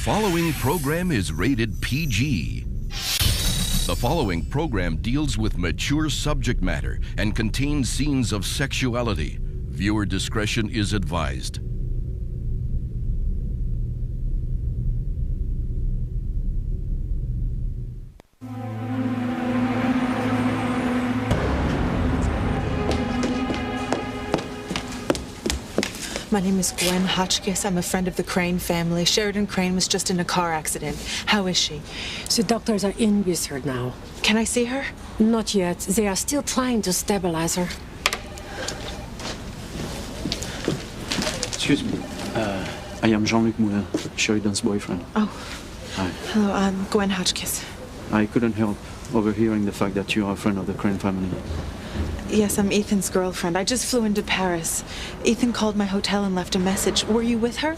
following program is rated PG. The following program deals with mature subject matter and contains scenes of sexuality. Viewer discretion is advised. My name is Gwen Hotchkiss. I'm a friend of the Crane family. Sheridan Crane was just in a car accident. How is she? The doctors are in with her now. Can I see her? Not yet. They are still trying to stabilize her. Excuse me. I am Jean-Luc Moulin, Sheridan's boyfriend. Oh. Hi. Hello, I'm Gwen Hotchkiss. I couldn't help overhearing the fact that you are a friend of the Crane family. Yes, I'm Ethan's girlfriend. I just flew into Paris. Ethan called my hotel and left a message. Were you with her?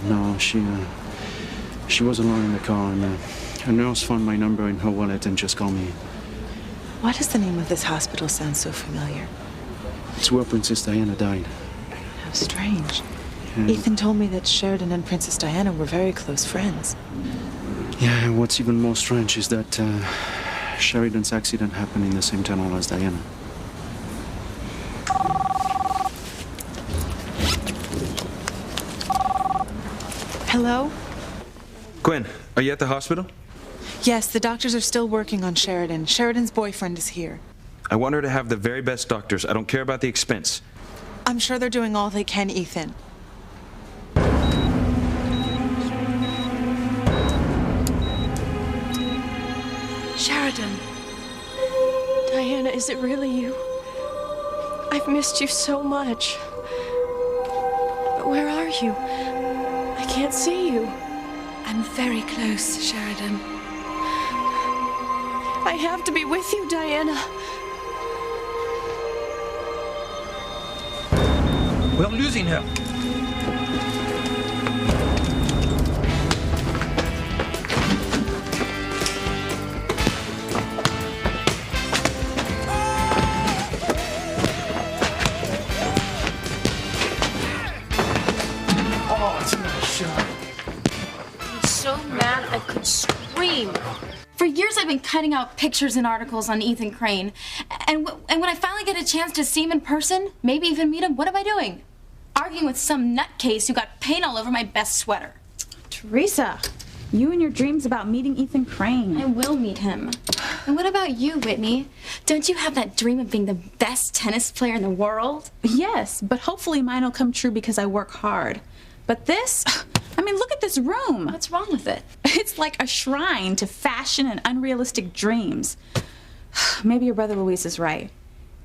No, she was alone in the car, and a nurse found my number in her wallet and just called me. Why does the name of this hospital sound so familiar? It's where Princess Diana died. How strange. Yeah. Ethan told me that Sheridan and Princess Diana were very close friends. Yeah, and what's even more strange is that Sheridan's accident happened in the same tunnel as Diana. Hello? Gwen, are you at the hospital? Yes, the doctors are still working on Sheridan. Sheridan's boyfriend is here. I want her to have the very best doctors. I don't care about the expense. I'm sure they're doing all they can, Ethan. Sheridan. Diana, is it really you? I've missed you so much. But where are you? I can't see you. I'm very close, Sheridan. I have to be with you, Diana. We're losing her. I could scream. For years I've been cutting out pictures and articles on Ethan Crane. And when I finally get a chance to see him in person, maybe even meet him, what am I doing? Arguing with some nutcase who got paint all over my best sweater. Teresa, you and your dreams about meeting Ethan Crane. I will meet him. And what about you, Whitney? Don't you have that dream of being the best tennis player in the world? Yes, but hopefully mine will come true because I work hard. But this, I mean, look at this room. What's wrong with it? It's like a shrine to fashion and unrealistic dreams. Maybe your brother Luis is right.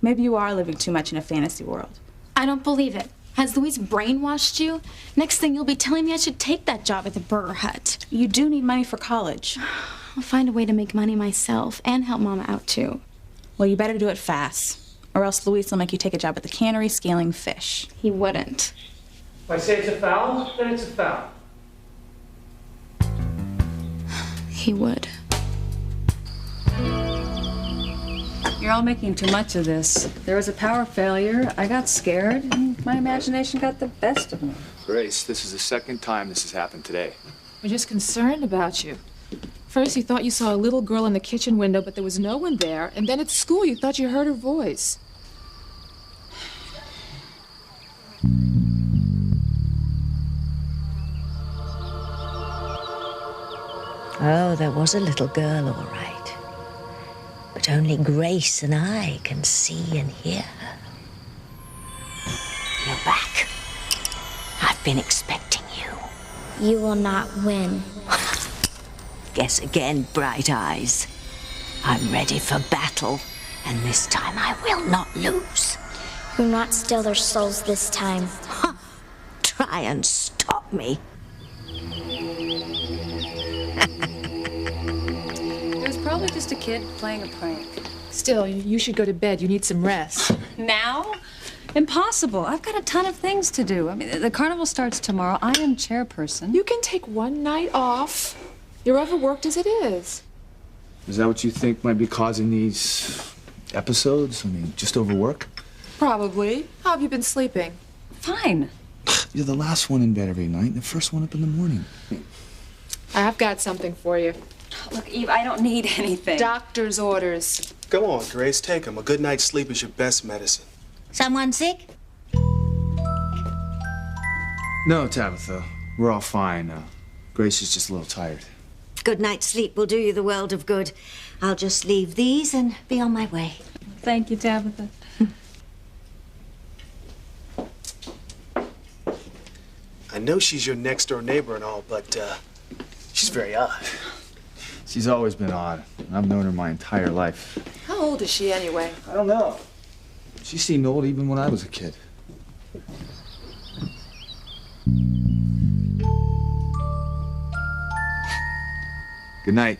Maybe you are living too much in a fantasy world. I don't believe it. Has Luis brainwashed you? Next thing you'll be telling me I should take that job at the Burger Hut. You do need money for college. I'll find a way to make money myself and help Mama out too. Well, you better do it fast, or else Luis will make you take a job at the cannery scaling fish. He wouldn't. If I say it's a foul, then it's a foul. He would. You're all making too much of this. There was a power failure. I got scared, and my imagination got the best of me. Grace, this is the second time this has happened today. We're just concerned about you. First, you thought you saw a little girl in the kitchen window, but there was no one there. And then at school, you thought you heard her voice. Oh, there was a little girl, all right. But only Grace and I can see and hear her. You're back. I've been expecting you. You will not win. Guess again, Bright Eyes. I'm ready for battle, and this time I will not lose. You'll not steal their souls this time. Try and stop me. It was probably just a kid playing a prank. Still, you should go to bed. You need some rest. Now? Impossible. I've got a ton of things to do. I mean, the carnival starts tomorrow. I am chairperson. You can take one night off. You're overworked as it is. Is that what you think might be causing these episodes? I mean, just overwork? Probably. How have you been sleeping? Fine. You're the last one in bed every night and the first one up in the morning. I've got something for you. Look, Eve, I don't need anything. Doctor's orders. Go on, Grace, take them. A good night's sleep is your best medicine. Someone sick? No, Tabitha. We're all fine. Grace is just a little tired. Good night's sleep will do you the world of good. I'll just leave these and be on my way. Thank you, Tabitha. I know she's your next-door neighbor and all, but, she's very odd. She's always been odd. I've known her my entire life. How old is she anyway? I don't know. She seemed old even when I was a kid. Good night.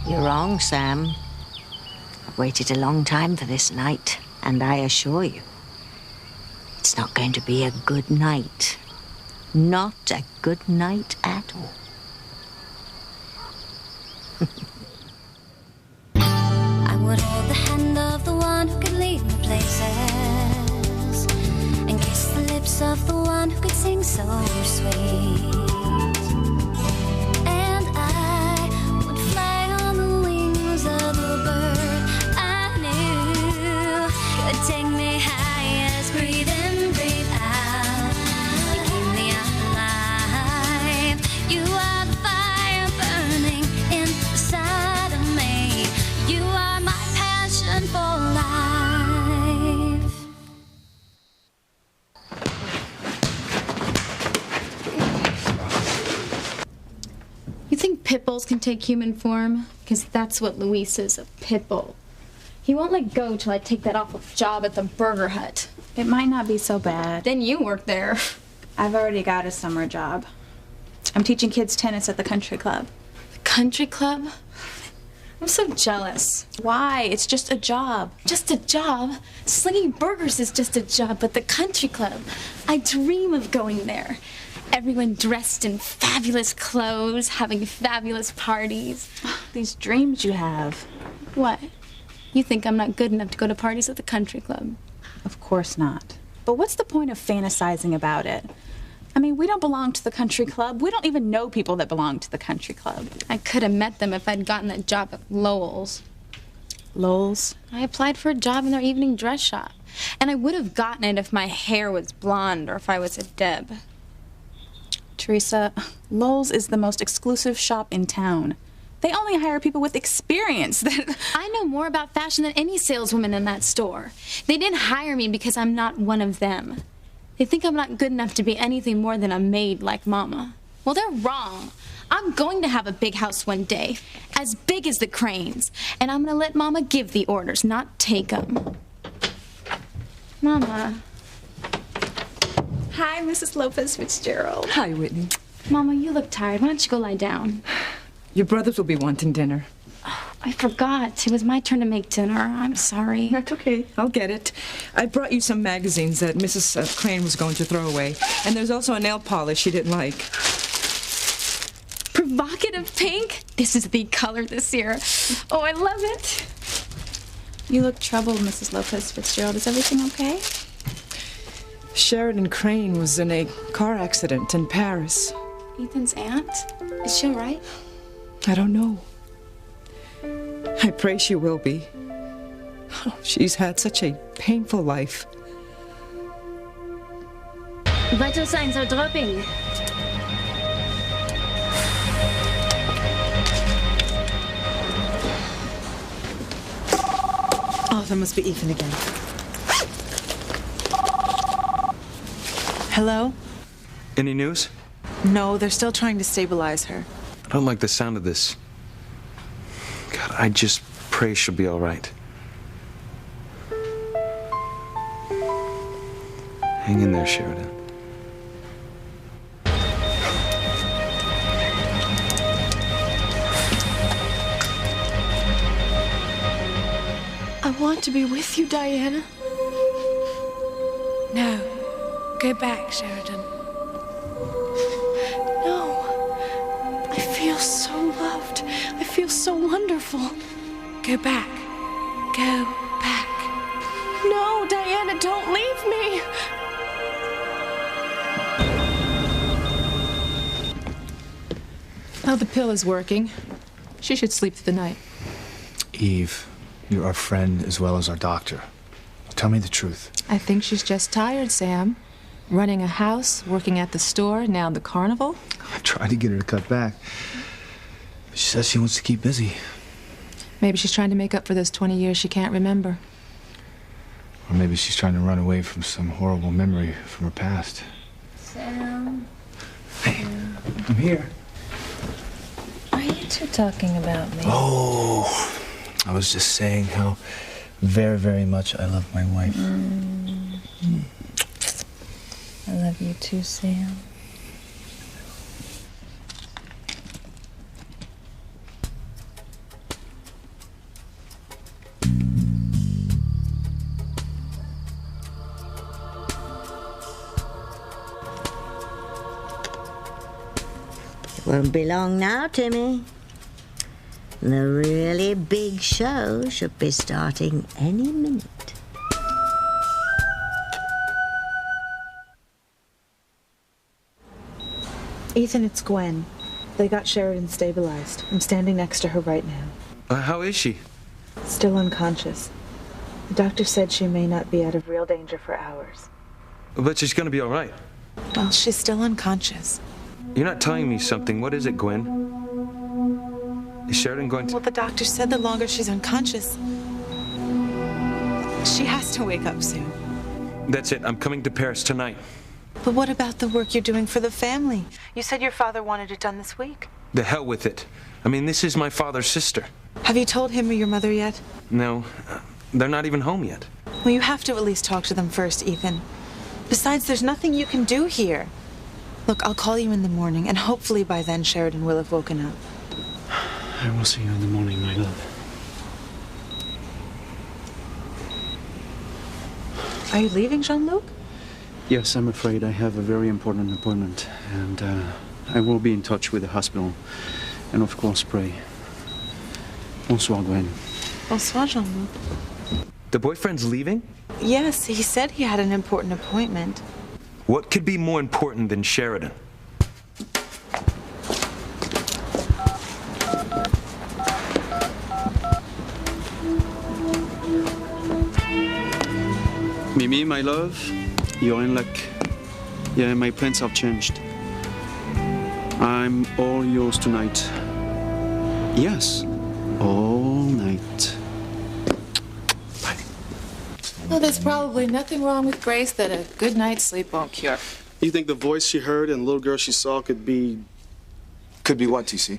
You're wrong, Sam. I've waited a long time for this night, and I assure you, it's not going to be a good night. Not a good night at all. I would hold the hand of the one who could lead me places, and kiss the lips of the one who could sing so sweet. And I would fly on the wings of a bird I knew could take me high as breathe in, breathe out. You keep me alive. You are the fire burning inside of me. You are my passion for life. You think pit bulls can take human form? Because that's what Luis is, a pit bull. He won't let go till I take that awful job at the Burger Hut. It might not be so bad. Then you work there. I've already got a summer job. I'm teaching kids tennis at the country club. The country club? I'm so jealous. Why? It's just a job. Just a job? Slinging burgers is just a job, but the country club, I dream of going there. Everyone dressed in fabulous clothes, having fabulous parties. These dreams you have. What? You think I'm not good enough to go to parties at the country club? Of course not. But what's the point of fantasizing about it? I mean, we don't belong to the country club. We don't even know people that belong to the country club. I could have met them if I'd gotten that job at Lowell's. Lowell's? I applied for a job in their evening dress shop. And I would have gotten it if my hair was blonde or if I was a Deb. Teresa, Lowell's is the most exclusive shop in town. They only hire people with experience. I know more about fashion than any saleswoman in that store. They didn't hire me because I'm not one of them. They think I'm not good enough to be anything more than a maid like Mama. Well, they're wrong. I'm going to have a big house one day, as big as the Cranes. And I'm going to let Mama give the orders, not take them. Mama. Hi, Mrs. Lopez Fitzgerald. Hi, Whitney. Mama, you look tired. Why don't you go lie down? Your brothers will be wanting dinner. Oh, I forgot. It was my turn to make dinner. I'm sorry. That's okay. I'll get it. I brought you some magazines that Mrs. Crane was going to throw away. And there's also a nail polish she didn't like. Provocative pink? This is the color this year. Oh, I love it. You look troubled, Mrs. Lopez Fitzgerald. Is everything okay? Sheridan Crane was in a car accident in Paris. Ethan's aunt? Is she all right? I don't know. I pray she will be. Oh, she's had such a painful life. Vital signs are dropping. Oh, that must be Ethan again. Hello? Any news? No, they're still trying to stabilize her. I don't like the sound of this. God, I just pray she'll be all right. Hang in there, Sheridan. I want to be with you, Diana. No. Go back, Sheridan. No. I feel so loved. I feel so wonderful. Go back. Go back. No, Diana, don't leave me. Well, the pill is working. She should sleep through the night. Eve, you're our friend as well as our doctor. Tell me the truth. I think she's just tired, Sam. Running a house, working at the store, now the carnival. I tried to get her to cut back. But she says she wants to keep busy. Maybe she's trying to make up for those 20 years she can't remember. Or maybe she's trying to run away from some horrible memory from her past. Sam. Hey, I'm here. Are you two talking about me? Oh, I was just saying how very, very much I love my wife. I love you too, Sam. Won't be long now, Timmy. The really big show should be starting any minute. Ethan, it's Gwen. They got Sheridan stabilized. I'm standing next to her right now. How is she? Still unconscious. The doctor said she may not be out of real danger for hours. But she's gonna be all right. Well, she's still unconscious. You're not telling me something. What is it, Gwen? Is Sheridan going to... Well, the doctor said the longer she's unconscious, she has to wake up soon. That's it. I'm coming to Paris tonight. But what about the work you're doing for the family? You said your father wanted it done this week. The hell with it. I mean, this is my father's sister. Have you told him or your mother yet? No, they're not even home yet. Well, you have to at least talk to them first, Ethan. Besides, there's nothing you can do here. Look, I'll call you in the morning, and hopefully by then Sheridan will have woken up. I will see you in the morning, my love. Are you leaving, Jean-Luc? Yes, I'm afraid I have a very important appointment, and I will be in touch with the hospital. And of course, pray. Bonsoir, Gwen. Bonsoir, Jean-Luc. The boyfriend's leaving? Yes, he said he had an important appointment. What could be more important than Sheridan? Mimi, my love, you're in luck. Yeah, my plans have changed. I'm all yours tonight. Yes, all night. Well, there's probably nothing wrong with Grace that a good night's sleep won't cure. You think the voice she heard and the little girl she saw could be... Could be what, TC?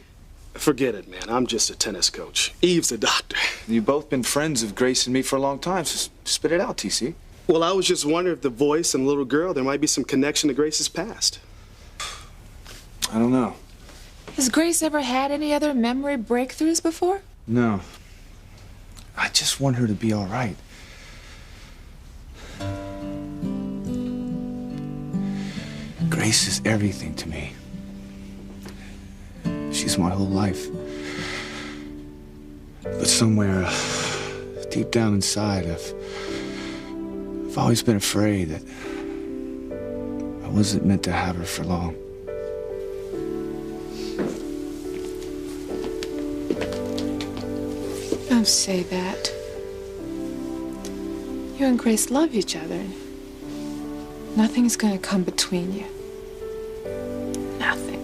Forget it, man. I'm just a tennis coach. Eve's a doctor. You've both been friends of Grace and me for a long time, so spit it out, TC. Well, I was just wondering if the voice and the little girl, there might be some connection to Grace's past. I don't know. Has Grace ever had any other memory breakthroughs before? No. I just want her to be all right. Grace is everything to me. She's my whole life. But somewhere deep down inside, I've always been afraid that I wasn't meant to have her for long. Don't say that. You and Grace love each other. Nothing's gonna come between you. Nothing.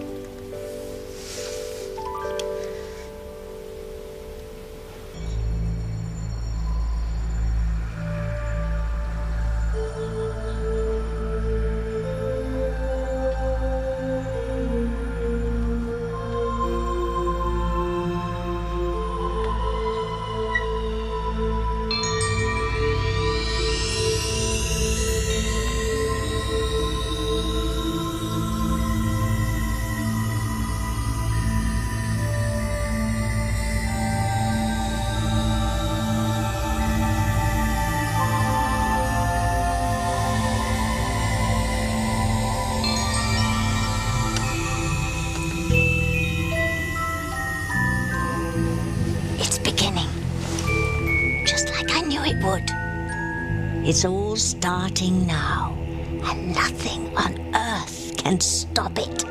It's all starting now, and nothing on earth can stop it.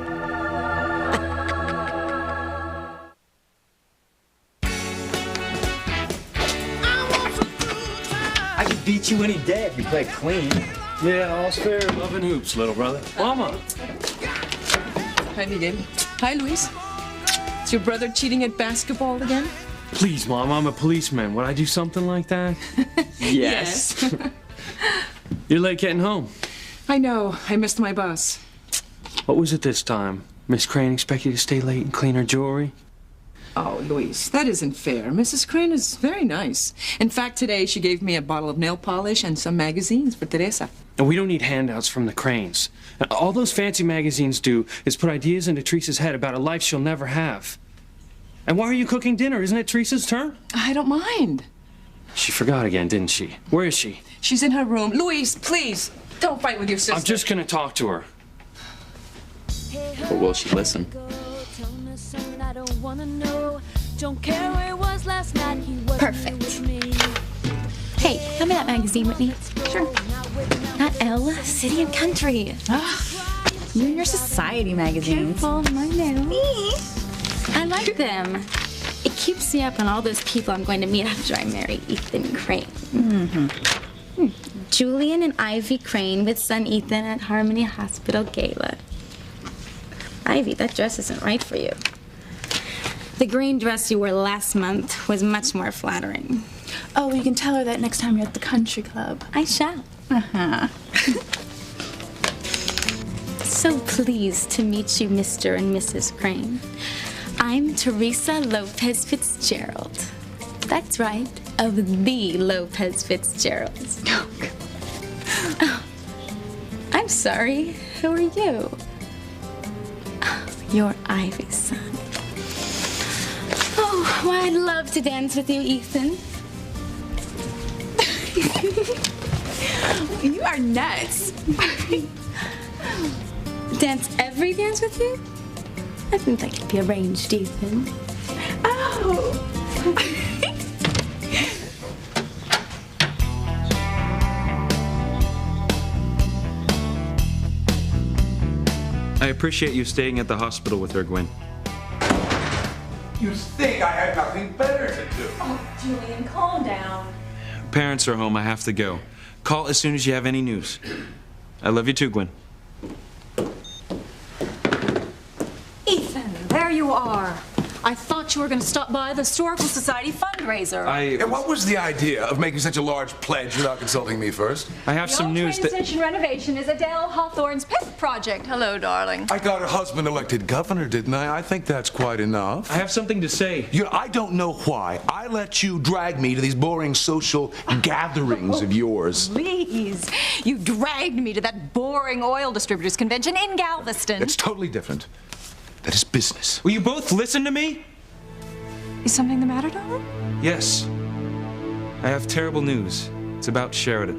beat you any day if you play clean. Yeah, all's fair in love and hoops, little brother. Mama! Hi, Miguel. Hi, Luis. Is your brother cheating at basketball again? Please, Mom, I'm a policeman. Would I do something like that? Yes. You're late getting home. I know. I missed my bus. What was it this time? Miss Crane expect you to stay late and clean her jewelry? Oh, Luis, that isn't fair. Mrs. Crane is very nice. In fact, today she gave me a bottle of nail polish and some magazines for Teresa. And we don't need handouts from the Cranes. All those fancy magazines do is put ideas into Teresa's head about a life she'll never have. And why are you cooking dinner? Isn't it Teresa's turn? I don't mind. She forgot again, didn't she? Where is she? She's in her room. Luis, please, don't fight with your sister. I'm just gonna talk to her. But will she listen? Perfect. Hey, hand me that magazine, Whitney. Sure. Not Elle, City and Country. You and your society magazines. Careful, my nails. I like them. It keeps me up on all those people I'm going to meet after I marry Ethan Crane. Mm-hmm. Julian and Ivy Crane with son Ethan at Harmony Hospital Gala. Ivy, that dress isn't right for you. The green dress you wore last month was much more flattering. Oh, you can tell her that next time you're at the country club. I shall. Uh-huh. So pleased to meet you, Mr. and Mrs. Crane. I'm Teresa Lopez Fitzgerald. That's right, of the Lopez Fitzgeralds. Oh, I'm sorry, who are you? Oh, you're Ivy's son. Oh, well, I'd love to dance with you, Ethan. You are nuts. Dance every dance with you? I think that could be arranged, Ethan. Oh! I appreciate you staying at the hospital with her, Gwen. You'd think I had nothing better to do. Oh, Julian, calm down. Parents are home. I have to go. Call as soon as you have any news. I love you too, Gwen. Ethan, there you are. I thought you were going to stop by the Historical Society fundraiser. And what was the idea of making such a large pledge without consulting me first? I have some news Train station renovation is Adele Hawthorne's pet project. Hello, darling. I got her husband elected governor, didn't I? I think that's quite enough. I have something to say. I don't know why I let you drag me to these boring social gatherings of yours. Please. You dragged me to that boring oil distributors convention in Galveston. It's totally different. That is business. Will you both listen to me? Is something the matter, darling? Yes. I have terrible news. It's about Sheridan.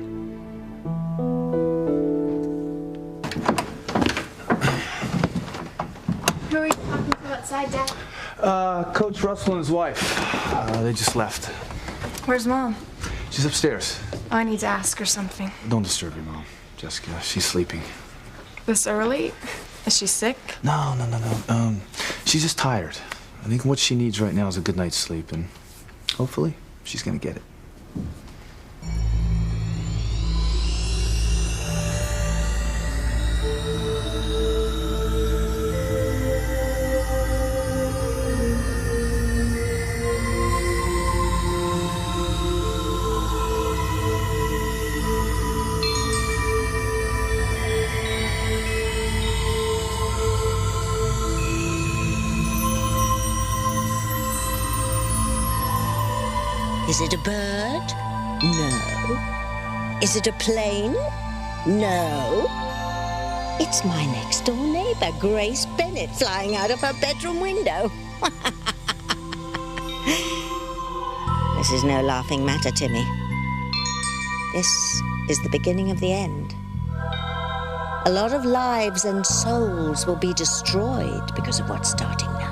Who are you talking to outside, Dad? Coach Russell and his wife. They just left. Where's Mom? She's upstairs. I need to ask her something. Don't disturb your mom, Jessica. She's sleeping. This early? Is she sick? No. She's just tired. I think what she needs right now is a good night's sleep, and hopefully she's gonna get it. Is it a bird? No. Is it a plane? No. It's my next door neighbor, Grace Bennett, flying out of her bedroom window. This is no laughing matter, Timmy. This is the beginning of the end. A lot of lives and souls will be destroyed because of what's starting now.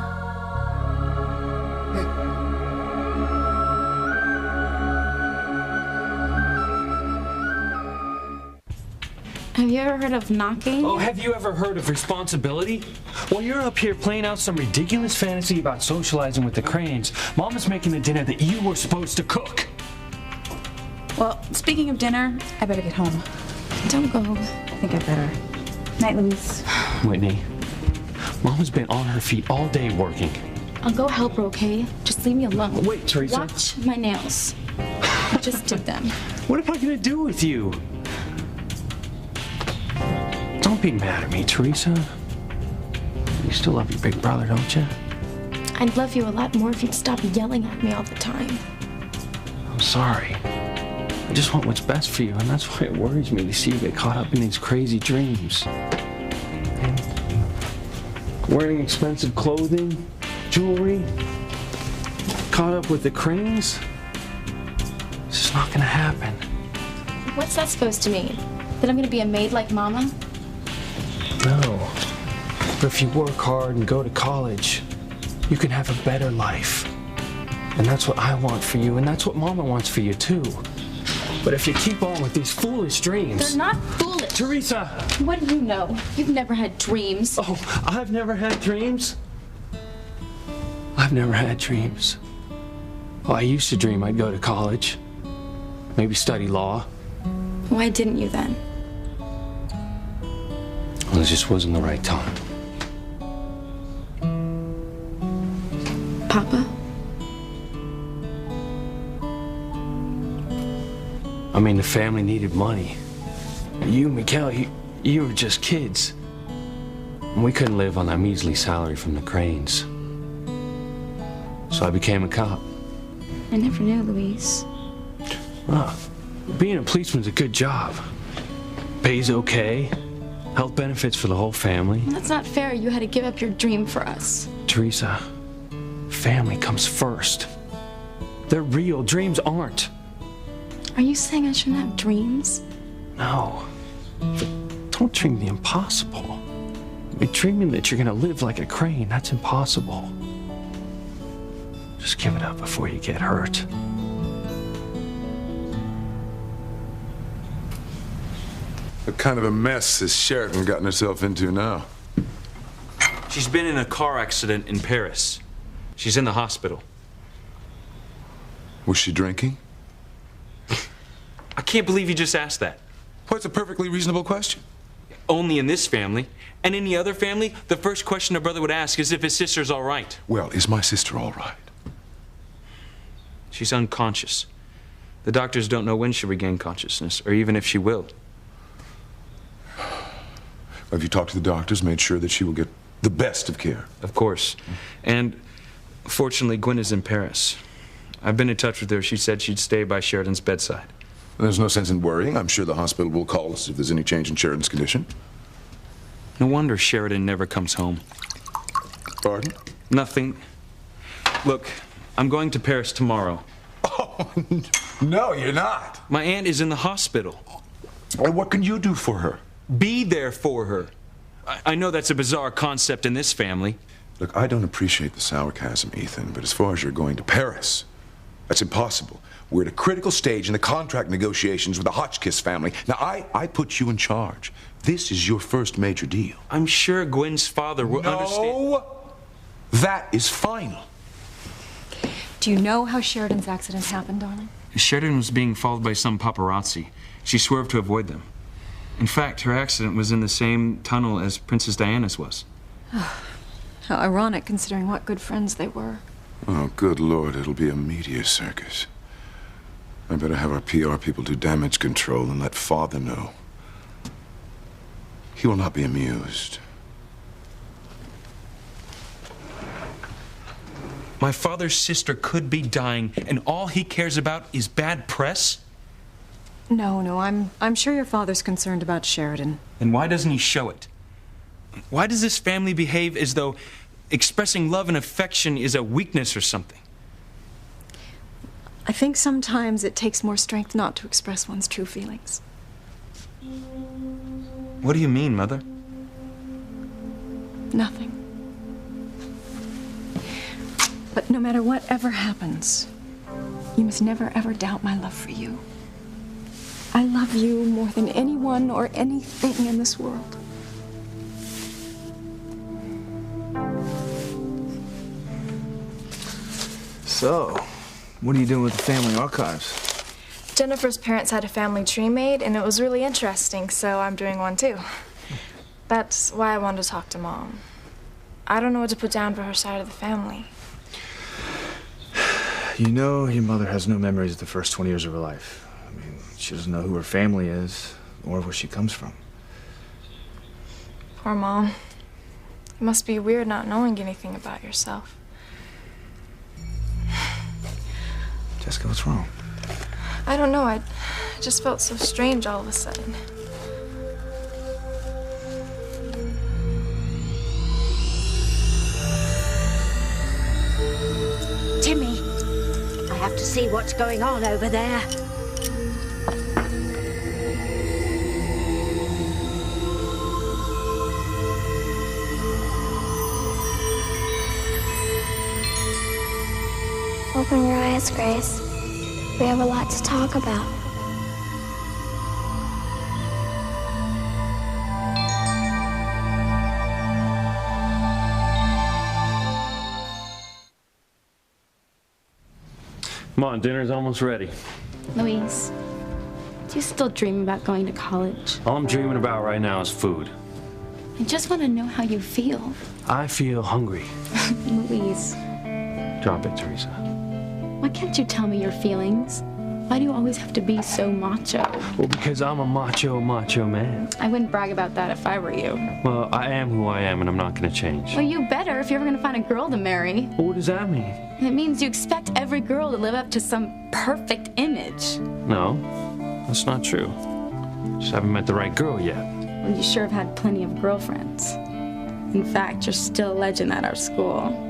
Have you ever heard of knocking? Oh, have you ever heard of responsibility? While you're up here playing out some ridiculous fantasy about socializing with the Cranes, Mama's making the dinner that you were supposed to cook. Well, speaking of dinner, I better get home. Don't go. I think I better. Night, Louise. Whitney, Mama's been on her feet all day working. I'll go help her, okay? Just leave me alone. Wait, Teresa. Watch my nails. I just did them. What am I gonna do with you? Don't be mad at me, Teresa. You still love your big brother, don't you? I'd love you a lot more if you'd stop yelling at me all the time. I'm sorry. I just want what's best for you, and that's why it worries me to see you get caught up in these crazy dreams. And wearing expensive clothing, jewelry, caught up with the Cranes. It's just not gonna happen. What's that supposed to mean? That I'm gonna be a maid like Mama? No. But if you work hard and go to college, you can have a better life. And that's what I want for you, and that's what Mama wants for you, too. But if you keep on with these foolish dreams... They're not foolish. Teresa! What do you know? You've never had dreams. Oh, I've never had dreams? I've never had dreams. Oh, I used to dream I'd go to college. Maybe study law. Why didn't you then? Well, it just wasn't the right time. Papa? I mean, the family needed money. You, Mikael, you were just kids. And we couldn't live on that measly salary from the Cranes. So I became a cop. I never knew, Louise. Well, being a policeman's a good job. Pays okay. Health benefits for the whole family. That's not fair. You had to give up your dream for us. Teresa, family comes first. They're real. Dreams aren't. Are you saying I shouldn't have dreams? No. But don't dream the impossible. I mean, dreaming that you're gonna live like a Crane, that's impossible. Just give it up before you get hurt. What kind of a mess has Sheridan gotten herself into now? She's been in a car accident in Paris. She's in the hospital. Was she drinking? I can't believe you just asked that. Well, it's a perfectly reasonable question. Only in this family. And any other family, the first question a brother would ask is if his sister's all right. Well, is my sister all right? She's unconscious. The doctors don't know when she'll regain consciousness, or even if she will. Have you talked to the doctors, made sure that she will get the best of care? Of course. And fortunately, Gwen is in Paris. I've been in touch with her. She said she'd stay by Sheridan's bedside. There's no sense in worrying. I'm sure the hospital will call us if there's any change in Sheridan's condition. No wonder Sheridan never comes home. Pardon? Nothing. Look, I'm going to Paris tomorrow. Oh, no, you're not. My aunt is in the hospital. Well, what can you do for her? Be there for her. I know that's a bizarre concept in this family. Look, I don't appreciate the sarcasm, Ethan, but as far as you're going to Paris, that's impossible. We're at a critical stage in the contract negotiations with the Hotchkiss family. Now, I put you in charge. This is your first major deal. I'm sure Gwen's father will understand. No, that is final. Do you know how Sheridan's accident happened, darling? Sheridan was being followed by some paparazzi. She swerved to avoid them. In fact, her accident was in the same tunnel as Princess Diana's was. How ironic, considering what good friends they were. Oh, good Lord, it'll be a media circus. I better have our PR people do damage control and let Father know. He will not be amused. My father's sister could be dying, and all he cares about is bad press? No, I'm sure your father's concerned about Sheridan. Then why doesn't he show it? Why does this family behave as though expressing love and affection is a weakness or something? I think sometimes it takes more strength not to express one's true feelings. What do you mean, Mother? Nothing. But no matter whatever happens, you must never ever doubt my love for you. I love you more than anyone or anything in this world. So, what are you doing with the family archives? Jennifer's parents had a family tree made, and it was really interesting, so I'm doing one too. That's why I wanted to talk to Mom. I don't know what to put down for her side of the family. You know, your mother has no memories of the first 20 years of her life. I mean, she doesn't know who her family is or where she comes from. Poor Mom. It must be weird not knowing anything about yourself. Jessica, what's wrong? I don't know. I just felt so strange all of a sudden. Timmy, I have to see what's going on over there. Open your eyes, Grace. We have a lot to talk about. Come on, dinner's almost ready. Luis, do you still dream about going to college? All I'm dreaming about right now is food. I just want to know how you feel. I feel hungry. Luis, Drop it, Teresa. why can't you tell me your feelings? Why do you always have to be so macho? Well, because I'm a macho man. I wouldn't brag about that if I were you. Well, I am who I am, and I'm not gonna change. Well, you better if you're ever gonna find a girl to marry. Well, what does that mean? It means you expect every girl to live up to some perfect image. No, that's not true. Just haven't met the right girl yet. Well, you sure have had plenty of girlfriends. In fact, you're still a legend at our school.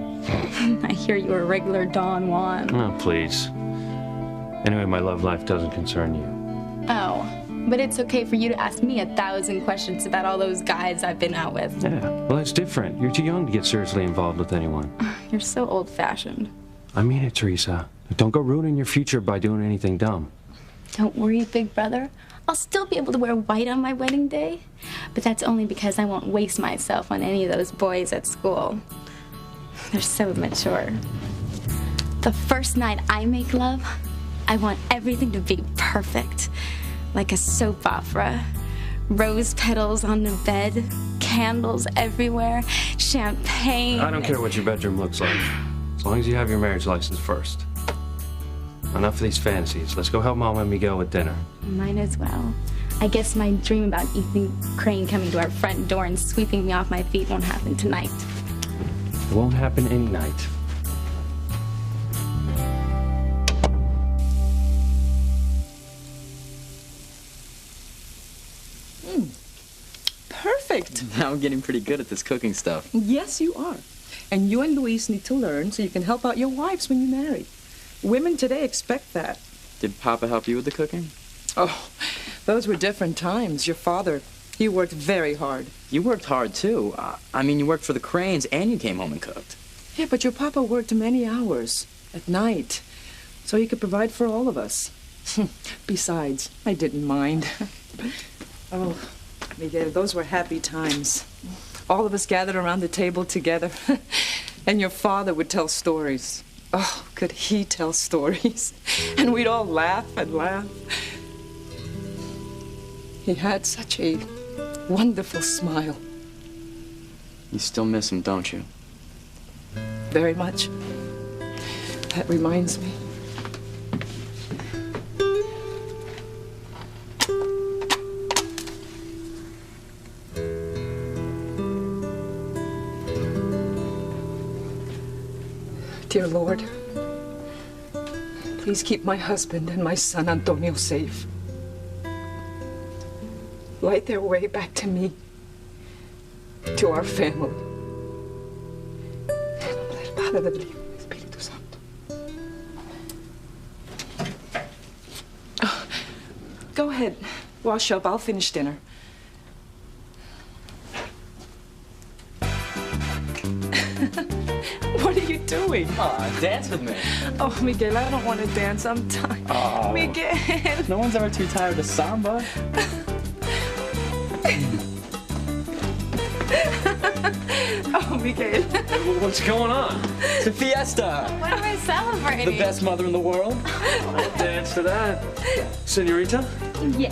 I hear you were a regular Don Juan. Oh, please. Anyway, my love life doesn't concern you. Oh, but it's okay for you to ask me 1,000 questions about all those guys I've been out with. Yeah, well, that's different. You're too young to get seriously involved with anyone. You're so old-fashioned. I mean it, Teresa. Don't go ruining your future by doing anything dumb. Don't worry, big brother. I'll still be able to wear white on my wedding day. But that's only because I won't waste myself on any of those boys at school. They're so mature. The first night I make love, I want everything to be perfect. Like a soap opera. Rose petals on the bed, candles everywhere, champagne. I don't care what your bedroom looks like, as long as you have your marriage license first. Enough of these fantasies. Let's go help Mama and Miguel with dinner. Might as well. I guess my dream about Ethan Crane coming to our front door and sweeping me off my feet won't happen tonight. It won't happen any night. Perfect. Now I'm getting pretty good at this cooking stuff. Yes, you are. And you and Luis need to learn so you can help out your wives when you marry. Women today expect that. Did Papa help you with the cooking? Oh, those were different times. Your father, he worked very hard. You worked hard, too. I mean, you worked for the Cranes and you came home and cooked. Yeah, but your papa worked many hours at night so he could provide for all of us. Besides, I didn't mind. Oh, Miguel, those were happy times. All of us gathered around the table together, and your father would tell stories. Oh, could he tell stories? And we'd all laugh and laugh. He had such a wonderful smile. You still miss him, don't you? Very much. That reminds me. Dear Lord, please keep my husband and my son Antonio safe. Light their way back to me, to our family. Padre del Hijo, Espíritu Santo. Oh, go ahead, wash up. I'll finish dinner. What are you doing? Dance with me. Oh, Miguel, I don't want to dance. I'm tired. Oh. Miguel. No one's ever too tired to samba. Oh, Miguel. What's going on? It's a fiesta. What am I celebrating? The best mother in the world. I'll dance to that. Senorita? Yeah.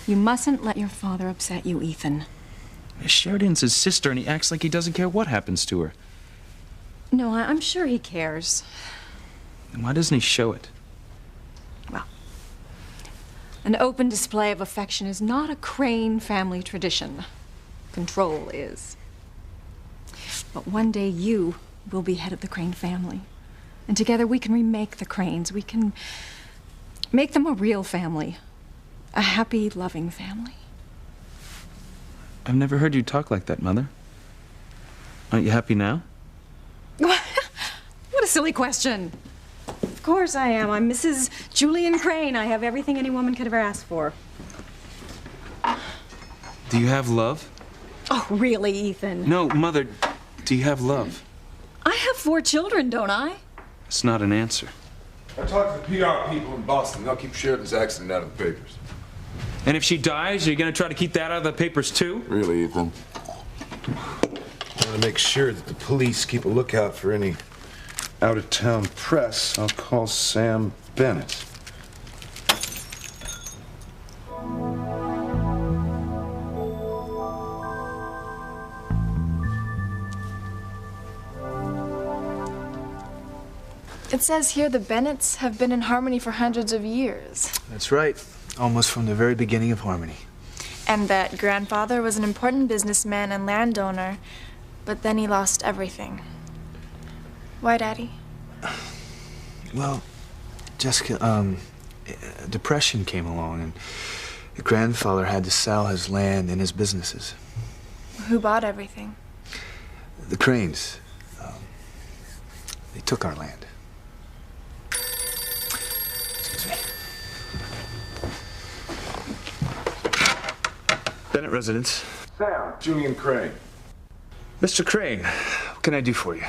You mustn't let your father upset you, Ethan. Sheridan's his sister, and he acts like he doesn't care what happens to her. No, I'm sure he cares. Then why doesn't he show it? Well, an open display of affection is not a Crane family tradition. Control is. But one day you will be head of the Crane family. And together we can remake the Cranes. We can make them a real family. A happy, loving family. I've never heard you talk like that, Mother. Aren't you happy now? What a silly question. Of course I am. I'm Mrs. Julian Crane. I have everything any woman could ever ask for. Do you have love? Oh, really, Ethan? No, Mother, do you have love? I have 4 children, don't I? It's not an answer. I talked to the PR people in Boston. They'll keep Sheridan's accident out of the papers. And if she dies, are you going to try to keep that out of the papers, too? Really, Ethan? I want to make sure that the police keep a lookout for any out-of-town press. I'll call Sam Bennett. It says here the Bennetts have been in Harmony for hundreds of years. That's right. Almost from the very beginning of Harmony. And that grandfather was an important businessman and landowner, but then he lost everything. Why, Daddy? Well, Jessica, depression came along, and your grandfather had to sell his land and his businesses. Who bought everything? The Cranes. They took our land. Excuse me. Bennett residence. Sam, Julian Crane. Mr. Crane, what can I do for you?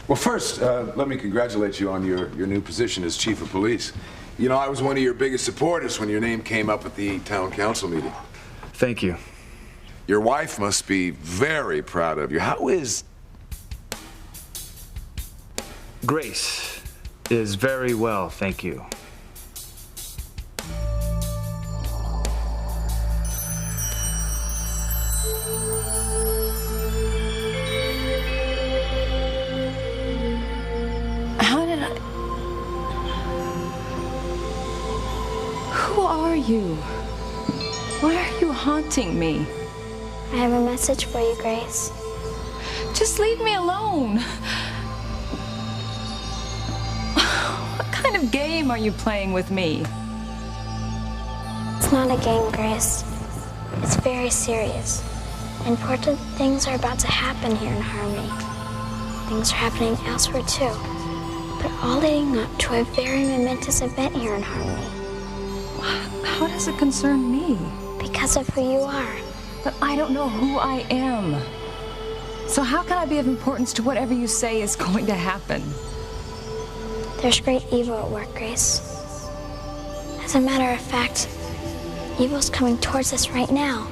Well, first, let me congratulate you on your new position as chief of police. You know, I was one of your biggest supporters when your name came up at the town council meeting. Thank you. Your wife must be very proud of you. How is... Grace is very well, thank you. How did I... Who are you? Why are you haunting me? I have a message for you, Grace. Just leave me alone. What kind of game are you playing with me? It's not a game, Grace. It's very serious. Important things are about to happen here in Harmony. Things are happening elsewhere, too. But all leading up to a very momentous event here in Harmony. How does it concern me? Because of who you are. But I don't know who I am. So how can I be of importance to whatever you say is going to happen? There's great evil at work, Grace. As a matter of fact, evil's coming towards us right now.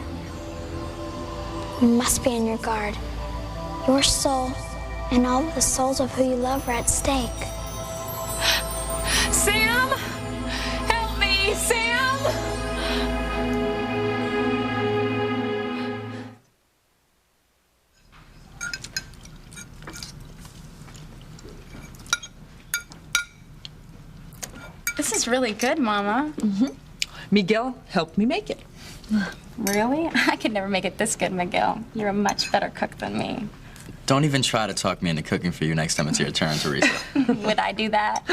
You must be on your guard. Your soul and all the souls of who you love are at stake. Sam! Help me, Sam! This is really good, Mama. Miguel helped me make it. Really? I could never make it this good, Miguel. You're a much better cook than me. Don't even try to talk me into cooking for you next time it's your turn, Teresa. Would I do that?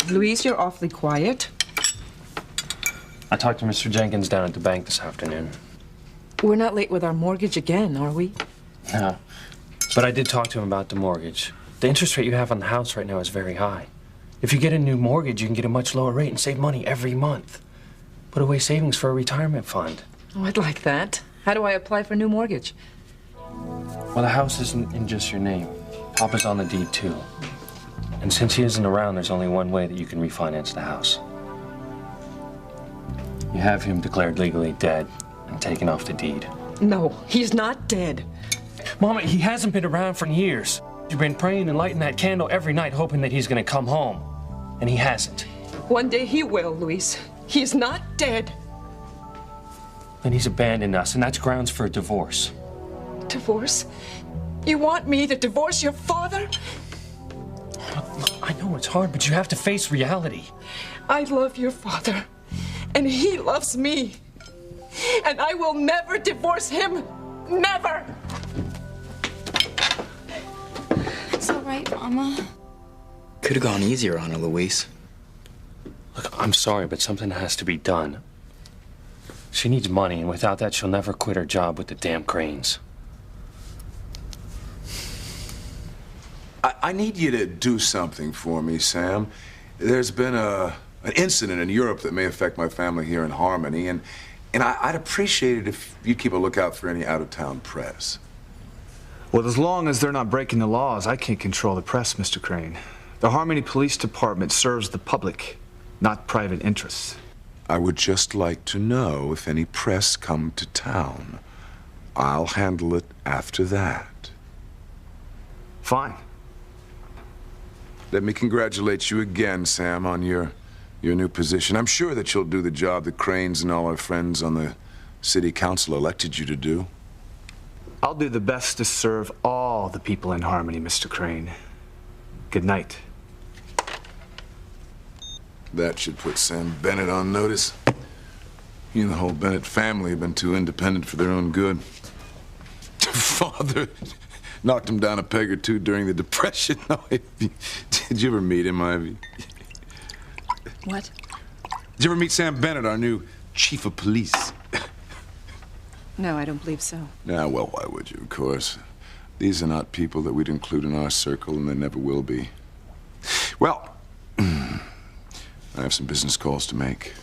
Louise, you're awfully quiet. I talked to Mr. Jenkins down at the bank this afternoon. We're not late with our mortgage again, are we? No. But I did talk to him about the mortgage. The interest rate you have on the house right now is very high. If you get a new mortgage, you can get a much lower rate and save money every month. Put away savings for a retirement fund. Oh, I'd like that. How do I apply for a new mortgage? Well, the house isn't in just your name. Papa's on the deed, too. And since he isn't around, there's only one way that you can refinance the house. You have him declared legally dead and taken off the deed. No, he's not dead. Mama, he hasn't been around for years. You've been praying and lighting that candle every night, hoping that he's gonna come home. And he hasn't. One day he will, Luis. He's not dead. Then he's abandoned us, and that's grounds for a divorce. Divorce? You want me to divorce your father? I know it's hard, but you have to face reality. I love your father, and he loves me. And I will never divorce him. Never! It's all right, Mama. Could have gone easier on her, Luis. Look, I'm sorry, but something has to be done. She needs money, and without that, she'll never quit her job with the damn Cranes. I need you to do something for me, Sam. There's been an incident in Europe that may affect my family here in Harmony, and I'd appreciate it if you'd keep a lookout for any out-of-town press. Well, as long as they're not breaking the laws, I can't control the press, Mr. Crane. The Harmony Police Department serves the public, not private interests. I would just like to know if any press come to town. I'll handle it after that. Fine. Let me congratulate you again, Sam, on your new position. I'm sure that you'll do the job that Cranes and all our friends on the city council elected you to do. I'll do the best to serve all the people in Harmony, Mr. Crane. Good night. That should put Sam Bennett on notice. He and the whole Bennett family have been too independent for their own good. Father knocked him down a peg or two during the Depression. Did you ever meet him, Ivy? What? Did you ever meet Sam Bennett, our new chief of police? No, I don't believe so. Nah, well, why would you, of course? These are not people that we'd include in our circle, and they never will be. Well, I have some business calls to make.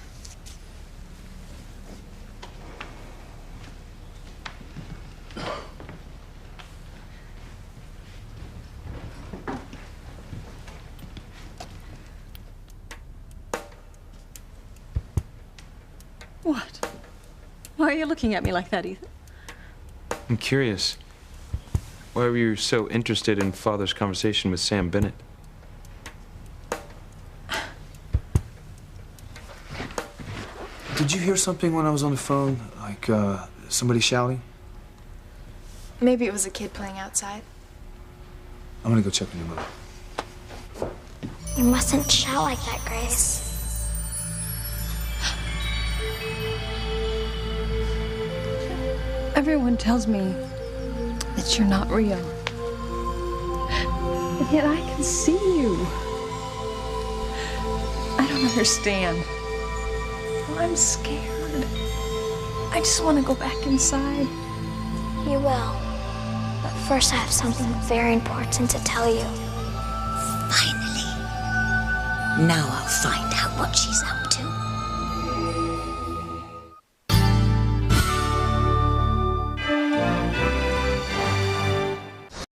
What? Why are you looking at me like that, Ethan? I'm curious. Why were you so interested in Father's conversation with Sam Bennett? Did you hear something when I was on the phone? Like, somebody shouting? Maybe it was a kid playing outside. I'm gonna go check on your mother. You mustn't shout like that, Grace. Everyone tells me that you're not real. And yet I can see you. I don't understand. I'm scared. I just want to go back inside. You will. But first I have something very important to tell you. Finally. Now I'll find out what she's up to.